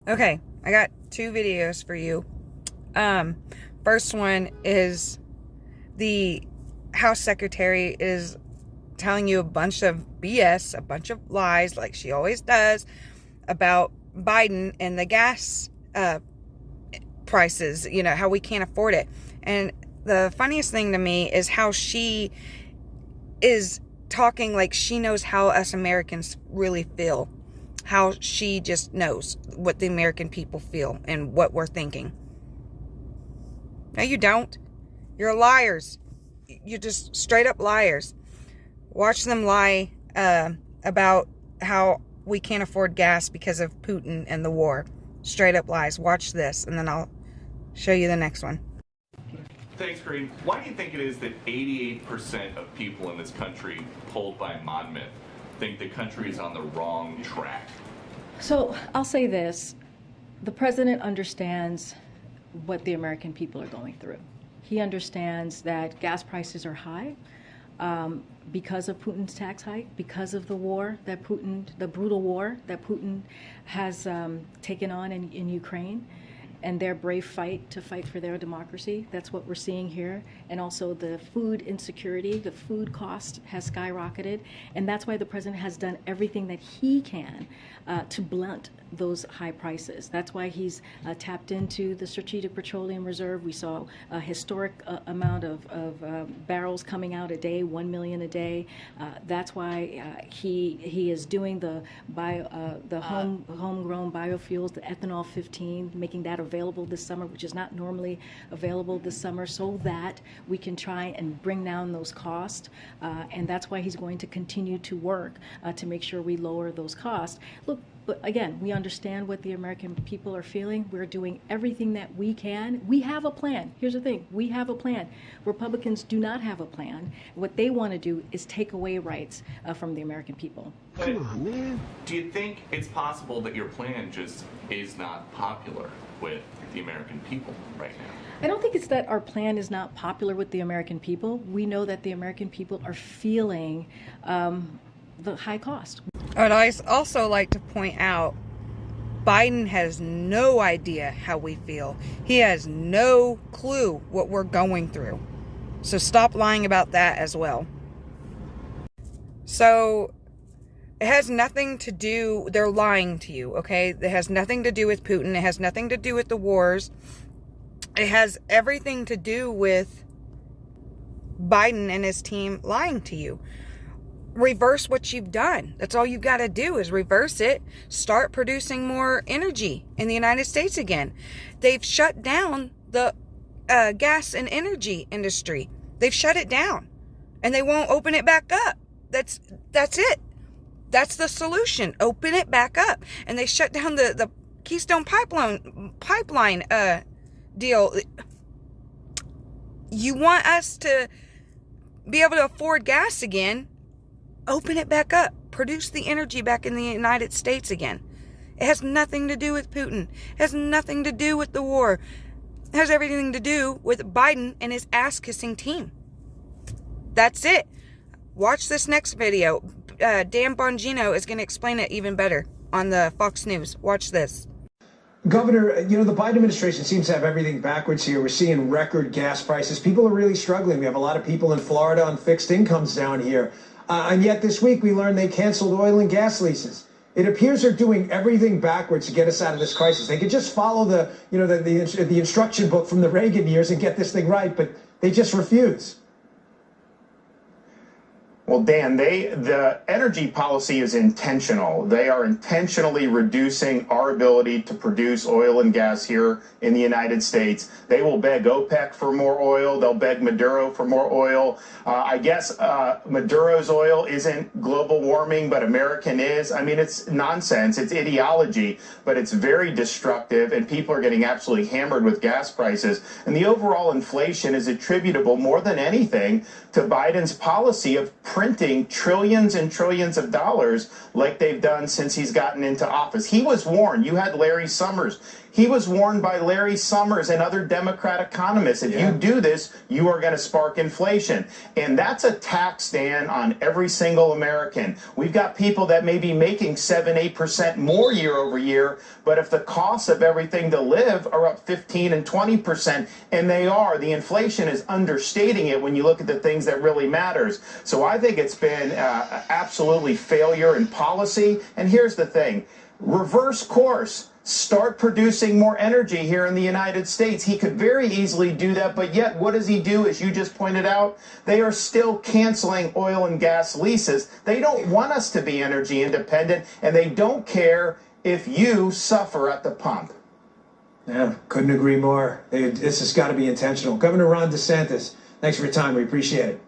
Okay, I got two videos for you. First one is the House Secretary is telling you a bunch of BS, a bunch of lies, like she always does, about Biden and the gas prices, you know, how we can't afford it. And the funniest thing to me is how she is talking like she knows how us Americans really feel. How she just knows what the American people feel and what we're thinking. No, you don't. You're liars. You're just straight up liars. Watch them lie about how we can't afford gas because of Putin and the war. Straight up lies. Watch this, and then I'll show you the next one. Thanks, Green. Why do you think it is that 88% of people in this country polled by Monmouth think the country is on the wrong track? So I'll say this. The president understands what the American people are going through. He understands that gas prices are high because of Putin's tax hike, because of the war that the brutal war that Putin has taken on in Ukraine, and their brave fight to fight for their democracy. That's what we're seeing here. And also the food insecurity, the food cost has skyrocketed. And that's why the president has done everything that he can to blunt those high prices. That's why he's tapped into the Strategic Petroleum Reserve. We saw a historic amount of barrels coming out a day, 1 million a day. That's why he is doing the homegrown biofuels, the ethanol 15, making that available this summer, which is not normally available this summer, so that we can try and bring down those costs. And that's why he's going to continue to work to make sure we lower those costs. Look, but again, we understand what the American people are feeling. We're doing everything that we can. We have a plan. Here's the thing. We have a plan. Republicans do not have a plan. What they want to do is take away rights from the American people. Come on, man. Do you think it's possible that your plan just is not popular with the American people right now? I don't think it's that our plan is not popular with the American people. We know that the American people are feeling the high cost. I'd also like to point out, Biden has no idea how we feel. He has no clue what we're going through. So stop lying about that as well. So it has nothing to do, they're lying to you, okay? It has nothing to do with Putin. It has nothing to do with the wars. It has everything to do with Biden and his team lying to you. Reverse what you've done. That's all you've got to do is reverse it. Start producing more energy in the United States again. They've shut down the gas and energy industry. They've shut it down, and they won't open it back up. That's it. That's the solution. Open it back up. And they shut down the Keystone pipeline deal. You want us to be able to afford gas again? Open it back up. Produce the energy back in the United States again. It has nothing to do with Putin. It has nothing to do with the war. It has everything to do with Biden and his ass-kissing team. That's it. Watch this next video. Dan Bongino is going to explain it even better on the Fox News. Watch this. Governor, you know, the Biden administration seems to have everything backwards here. We're seeing record gas prices. People are really struggling. We have a lot of people in Florida on fixed incomes down here. And yet this week we learned they canceled oil and gas leases. It appears they're doing everything backwards to get us out of this crisis. They could just follow the instruction book from the Reagan years and get this thing right, but they just refuse. Well, Dan, the energy policy is intentional. They are intentionally reducing our ability to produce oil and gas here in the United States. They will beg OPEC for more oil. They'll beg Maduro for more oil. I guess Maduro's oil isn't global warming, but American is. I mean, it's nonsense. It's ideology, but it's very destructive, and people are getting absolutely hammered with gas prices. And the overall inflation is attributable more than anything to Biden's policy of printing trillions and trillions of dollars like they've done since he's gotten into office. He was warned. You had Larry Summers. He was warned by Larry Summers and other Democrat economists. If you do this, you are going to spark inflation. And that's a tax, Dan, on every single American. We've got people that may be making 7-8% more year over year, but if the costs of everything to live are up 15 and 20%, and they are, the inflation is understating it when you look at the things that really matters. So I think it's been absolutely failure in policy. And here's the thing, reverse course. Start producing more energy here in the United States. He could very easily do that, but yet what does he do? As you just pointed out, they are still canceling oil and gas leases. They don't want us to be energy independent, and they don't care if you suffer at the pump. Yeah, couldn't agree more. This has got to be intentional. Governor Ron DeSantis, thanks for your time. We appreciate it.